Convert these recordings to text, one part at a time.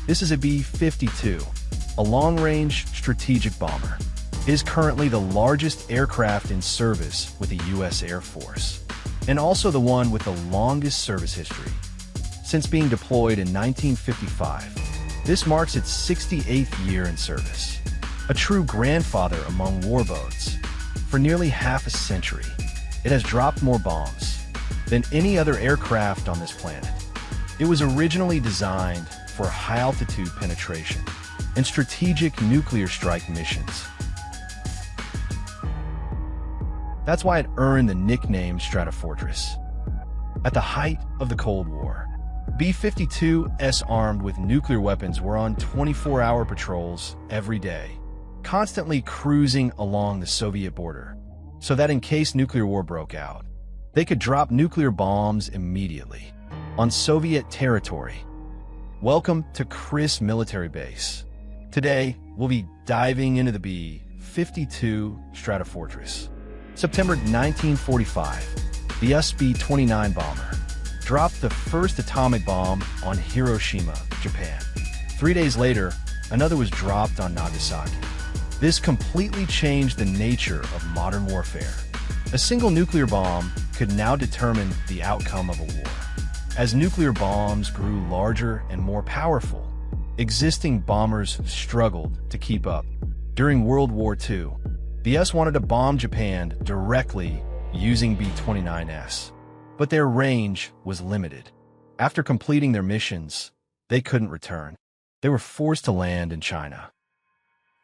This is a B-52, a long-range strategic bomber. It is currently the largest aircraft in service with the U.S. Air Force, and also the one with the longest service history. Since being deployed in 1955, this marks its 68th year in service. A true grandfather among warboats. For nearly half a century, it has dropped more bombs than any other aircraft on this planet. It was originally designed for high-altitude penetration and strategic nuclear strike missions. That's why it earned the nickname Stratofortress. At the height of the Cold War, B-52s armed with nuclear weapons were on 24-hour patrols every day, constantly cruising along the Soviet border, so that in case nuclear war broke out, they could drop nuclear bombs immediately on Soviet territory. Welcome to Chris Military Base. Today, we'll be diving into the B-52 Stratofortress. September 1945, the US B-29 bomber dropped the first atomic bomb on Hiroshima, Japan. 3 days later, another was dropped on Nagasaki. This completely changed the nature of modern warfare. A single nuclear bomb could now determine the outcome of a war. As nuclear bombs grew larger and more powerful, existing bombers struggled to keep up. During World War II, the US wanted to bomb Japan directly using B-29s, but their range was limited. After completing their missions, they couldn't return. They were forced to land in China.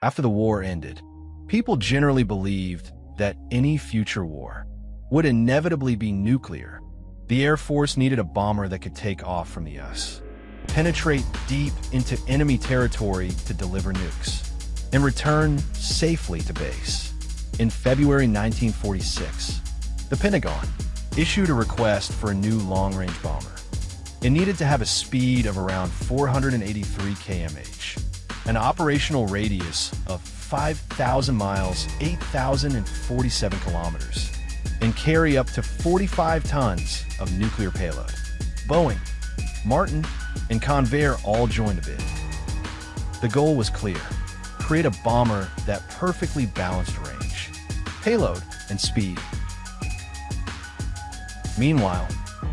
After the war ended, people generally believed that any future war would inevitably be nuclear. The Air Force needed a bomber that could take off from the US, penetrate deep into enemy territory to deliver nukes, and return safely to base. In February 1946, the Pentagon issued a request for a new long-range bomber. It needed to have a speed of around 483 km/h, an operational radius of 5,000 miles, 8,047 kilometers, and carry up to 45 tons of nuclear payload. Boeing, Martin, and Convair all joined the bid. The goal was clear: create a bomber that perfectly balanced range, payload, and speed. Meanwhile,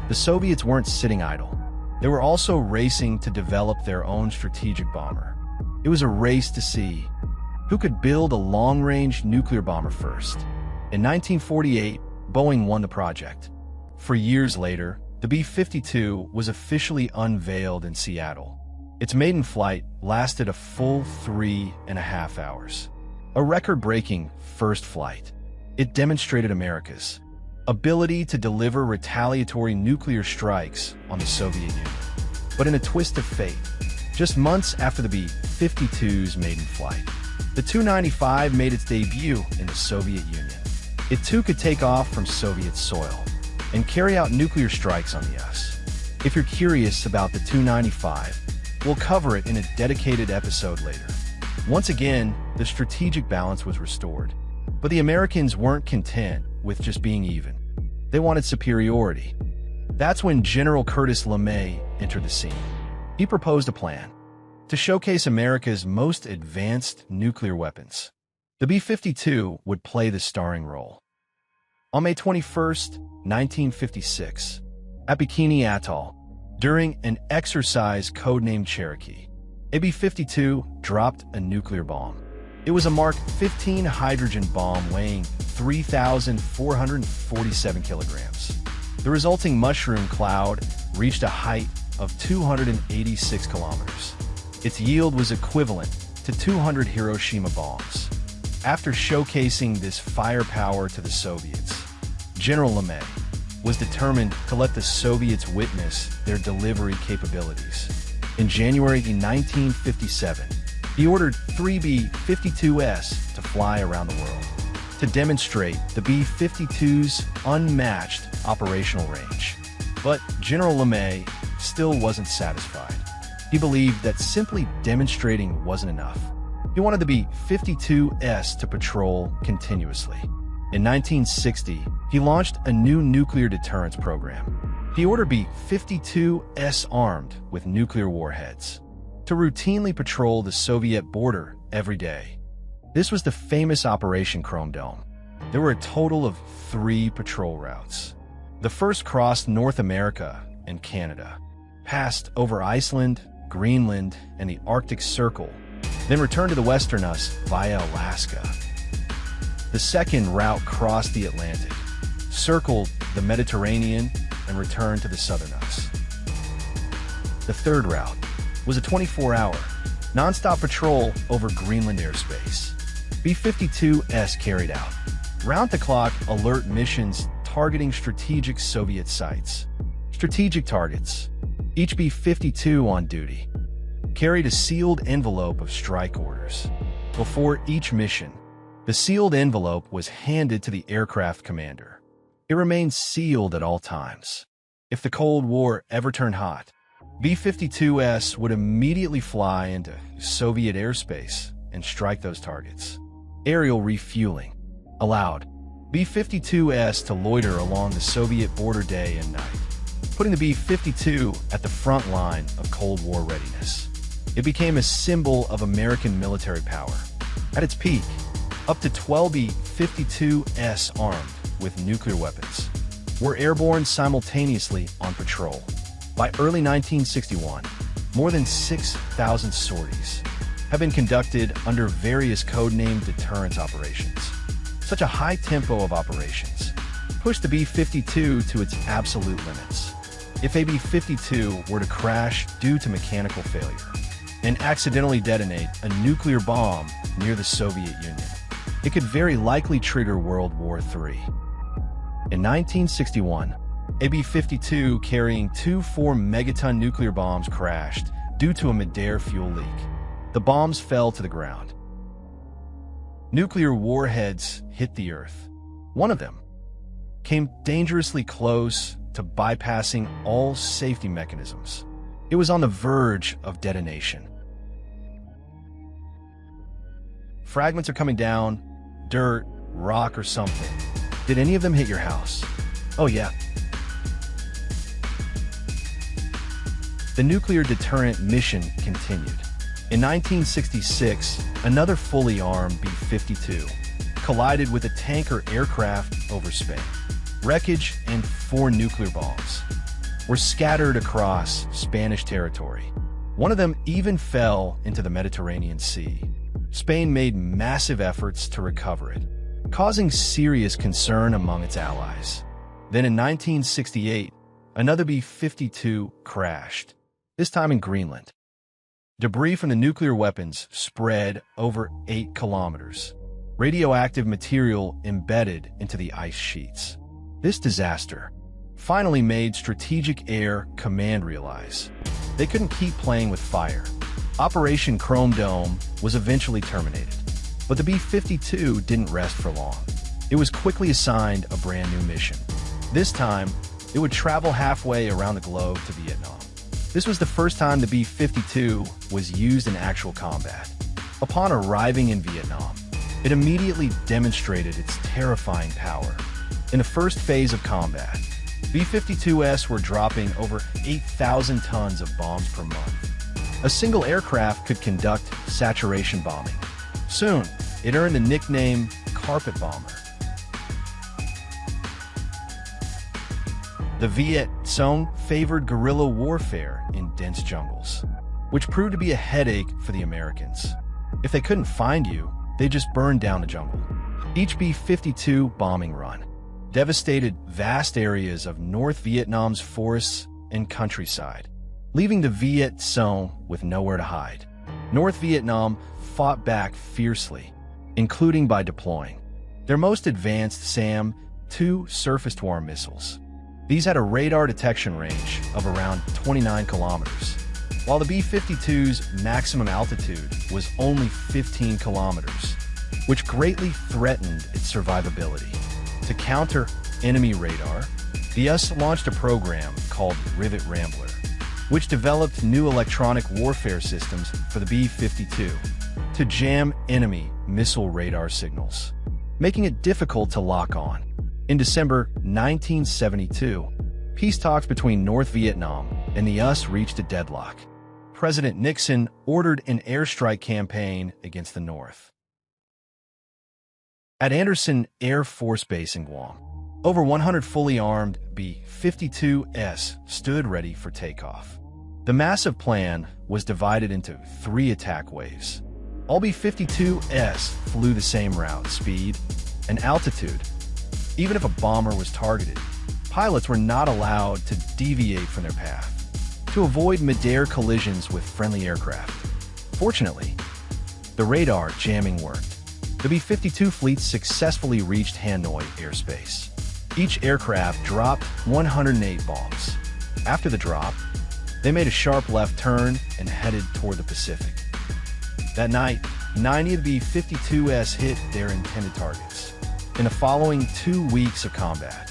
the Soviets weren't sitting idle. They were also racing to develop their own strategic bomber. It was a race to see who could build a long-range nuclear bomber first. In 1948, Boeing won the project. 4 years later, the B-52 was officially unveiled in Seattle. Its maiden flight lasted a full 3.5 hours. A record-breaking first flight. It demonstrated America's ability to deliver retaliatory nuclear strikes on the Soviet Union. But in a twist of fate, just months after the B-52's maiden flight, the Tu-95 made its debut in the Soviet Union. It too could take off from Soviet soil and carry out nuclear strikes on the US. If you're curious about the Tu-95, we'll cover it in a dedicated episode later. Once again, the strategic balance was restored. But the Americans weren't content with just being even. They wanted superiority. That's when General Curtis LeMay entered the scene. He proposed a plan to showcase America's most advanced nuclear weapons. The B-52 would play the starring role. On May 21, 1956, at Bikini Atoll, during an exercise codenamed Cherokee, a B-52 dropped a nuclear bomb. It was a Mark 15 hydrogen bomb weighing 3,447 kilograms. The resulting mushroom cloud reached a height of 286 kilometers. Its yield was equivalent to 200 Hiroshima bombs. After showcasing this firepower to the Soviets, General LeMay was determined to let the Soviets witness their delivery capabilities. In January 1957, he ordered 3 B-52s to fly around the world to demonstrate the B-52's unmatched operational range. But General LeMay still wasn't satisfied. He believed that simply demonstrating wasn't enough. He wanted the B-52s to patrol continuously. In 1960, he launched a new nuclear deterrence program. He ordered B-52s armed with nuclear warheads. to routinely patrol the Soviet border every day. This was the famous Operation Chrome Dome. There were a total of 3 patrol routes. The first crossed North America and Canada, passed over Iceland, Greenland, and the Arctic Circle, then returned to the western US via Alaska. The second route crossed the Atlantic, circled the Mediterranean, and returned to the southern US. The third route was a 24-hour, non-stop patrol over Greenland airspace. B-52s carried out round-the-clock alert missions targeting strategic Soviet sites. Strategic targets. Each B-52 on duty carried a sealed envelope of strike orders. Before each mission, the sealed envelope was handed to the aircraft commander. It remained sealed at all times. If the Cold War ever turned hot, B-52s would immediately fly into Soviet airspace and strike those targets. Aerial refueling allowed B-52s to loiter along the Soviet border day and night, putting the B-52 at the front line of Cold War readiness. It became a symbol of American military power. At its peak, up to 12 B-52s armed with nuclear weapons were airborne simultaneously on patrol. By early 1961, more than 6,000 sorties have been conducted under various code-named deterrence operations. Such a high tempo of operations pushed the B-52 to its absolute limits. If a B-52 were to crash due to mechanical failure and accidentally detonate a nuclear bomb near the Soviet Union, it could very likely trigger World War III. In 1961, a B-52 carrying 2 4-megaton nuclear bombs crashed due to a mid-air fuel leak. The bombs fell to the ground. Nuclear warheads hit the Earth. One of them came dangerously close to bypassing all safety mechanisms. It was on the verge of detonation. Fragments are coming down, dirt, rock, or something. Did any of them hit your house? Oh yeah. The nuclear deterrent mission continued. In 1966, another fully armed B-52 collided with a tanker aircraft over Spain. Wreckage and 4 nuclear bombs were scattered across Spanish territory. One of them even fell into the Mediterranean Sea. Spain made massive efforts to recover it, causing serious concern among its allies. Then in 1968, another B-52 crashed, this time in Greenland. Debris from the nuclear weapons spread over 8 kilometers. Radioactive material embedded into the ice sheets. This disaster finally made Strategic Air Command realize they couldn't keep playing with fire. Operation Chrome Dome was eventually terminated, but the B-52 didn't rest for long. It was quickly assigned a brand new mission. This time, it would travel halfway around the globe to Vietnam. This was the first time the B-52 was used in actual combat. Upon arriving in Vietnam, it immediately demonstrated its terrifying power. In the first phase of combat, B-52s were dropping over 8,000 tons of bombs per month. A single aircraft could conduct saturation bombing. Soon, it earned the nickname Carpet Bomber. The Viet Cong favored guerrilla warfare in dense jungles, which proved to be a headache for the Americans. If they couldn't find you, they just burned down the jungle. Each B-52 bombing run devastated vast areas of North Vietnam's forests and countryside, leaving the Viet Cong with nowhere to hide. North Vietnam fought back fiercely, including by deploying their most advanced SAM-2 surface-to-air missiles. These had a radar detection range of around 29 kilometers, while the B-52's maximum altitude was only 15 kilometers, which greatly threatened its survivability. To counter enemy radar, the US launched a program called Rivet Rambler, which developed new electronic warfare systems for the B-52 to jam enemy missile radar signals, making it difficult to lock on. In December 1972, peace talks between North Vietnam and the US reached a deadlock. President Nixon ordered an airstrike campaign against the North. At Andersen Air Force Base in Guam, over 100 fully armed B-52s stood ready for takeoff. The massive plan was divided into 3 attack waves. All B-52s flew the same route, speed, and altitude. Even if a bomber was targeted, pilots were not allowed to deviate from their path to avoid mid-air collisions with friendly aircraft. Fortunately, the radar jamming worked. The B-52 fleet successfully reached Hanoi airspace. Each aircraft dropped 108 bombs. After the drop, they made a sharp left turn and headed toward the Pacific. That night, 90 of the B-52s hit their intended targets. In the following 2 weeks of combat,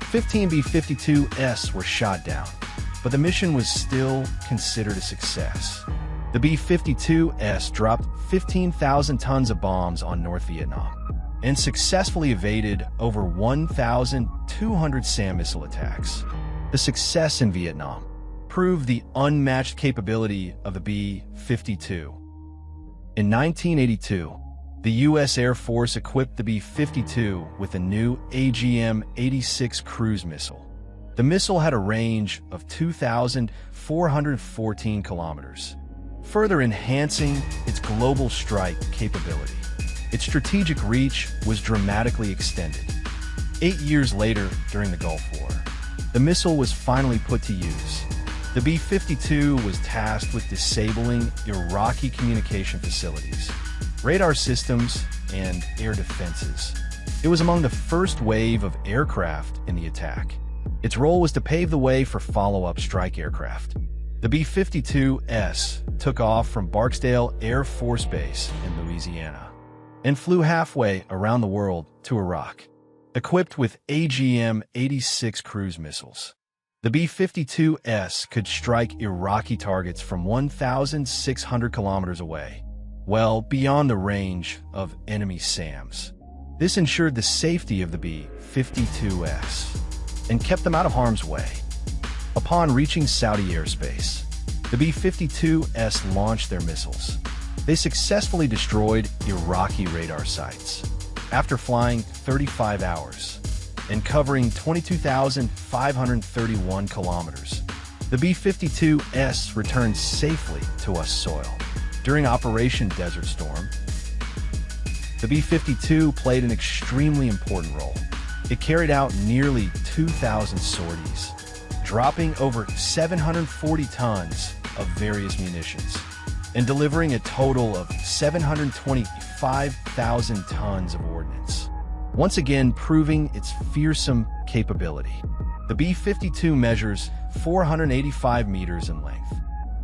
15 B-52s were shot down, but the mission was still considered a success. The B-52s dropped 15,000 tons of bombs on North Vietnam and successfully evaded over 1,200 SAM missile attacks. The success in Vietnam proved the unmatched capability of the B-52. In 1982, the U.S. Air Force equipped the B-52 with a new AGM-86 cruise missile. The missile had a range of 2,414 kilometers, further enhancing its global strike capability. Its strategic reach was dramatically extended. 8 years later, during the Gulf War, the missile was finally put to use. The B-52 was tasked with disabling Iraqi communication facilities, radar systems, and air defenses. It was among the first wave of aircraft in the attack. Its role was to pave the way for follow-up strike aircraft. The B-52s took off from Barksdale Air Force Base in Louisiana and flew halfway around the world to Iraq, equipped with AGM-86 cruise missiles. The B-52s could strike Iraqi targets from 1,600 kilometers away, well beyond the range of enemy SAMs. This ensured the safety of the B-52s and kept them out of harm's way. Upon reaching Saudi airspace, the B-52s launched their missiles. They successfully destroyed Iraqi radar sites. After flying 35 hours and covering 22,531 kilometers, the B-52s returned safely to US soil. During Operation Desert Storm, the B-52 played an extremely important role. It carried out nearly 2,000 sorties, dropping over 740 tons of various munitions, and delivering a total of 725,000 tons of ordnance, once again proving its fearsome capability. The B-52 measures 485 meters in length,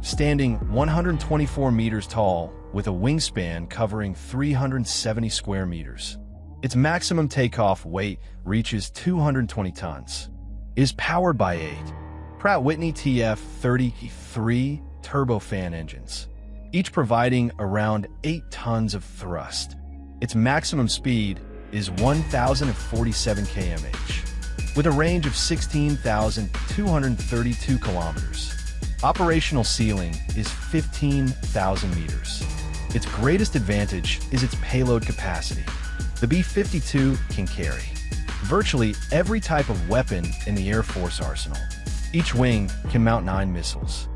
standing 124 meters tall with a wingspan covering 370 square meters. Its maximum takeoff weight reaches 220 tons. It is powered by 8 Pratt & Whitney TF-33 turbofan engines, each providing around 8 tons of thrust. Its maximum speed is 1,047 km/h, with a range of 16,232 kilometers. Operational ceiling is 15,000 meters. Its greatest advantage is its payload capacity. The B-52 can carry virtually every type of weapon in the Air Force arsenal. Each wing can mount 9 missiles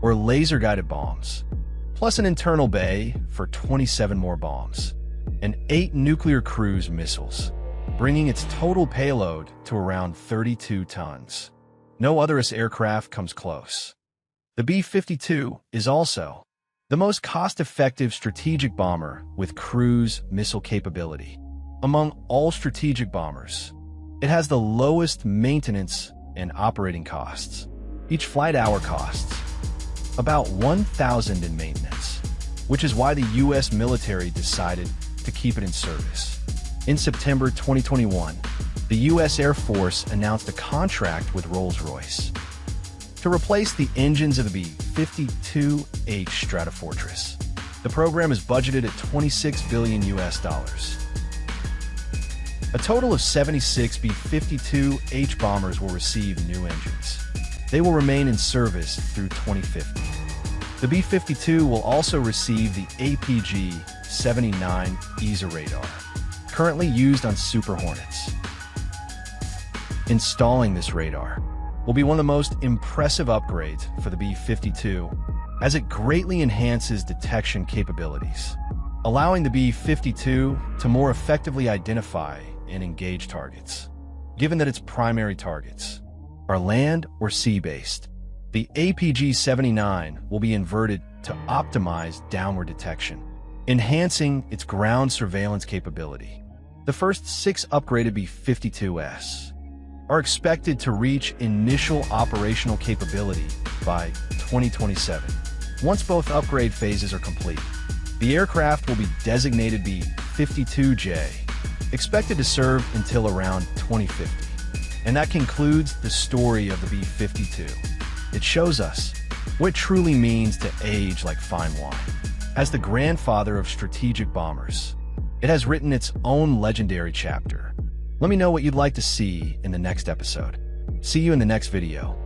or laser-guided bombs, plus an internal bay for 27 more bombs, and 8 nuclear cruise missiles, bringing its total payload to around 32 tons. No other US aircraft comes close. The B-52 is also the most cost-effective strategic bomber with cruise missile capability. Among all strategic bombers, it has the lowest maintenance and operating costs. Each flight hour costs about $1,000 in maintenance, which is why the U.S. military decided to keep it in service. In September 2021, the U.S. Air Force announced a contract with Rolls-Royce to replace the engines of the B-52 Stratofortress. The program is budgeted at $26 billion. A total of 76 B-52 bombers will receive new engines. They will remain in service through 2050. The B-52 will also receive the APG-79 ESA radar, currently used on Super Hornets. Installing this radar will be one of the most impressive upgrades for the B-52, as it greatly enhances detection capabilities, allowing the B-52 to more effectively identify and engage targets. Given that its primary targets are land or sea-based, the APG-79 will be inverted to optimize downward detection, enhancing its ground surveillance capability. The first 6 upgraded B-52s are expected to reach initial operational capability by 2027. Once both upgrade phases are complete, the aircraft will be designated B-52J, expected to serve until around 2050. And that concludes the story of the B-52. It shows us what it truly means to age like fine wine. As the grandfather of strategic bombers, it has written its own legendary chapter. Let me know what you'd like to see in the next episode. See you in the next video.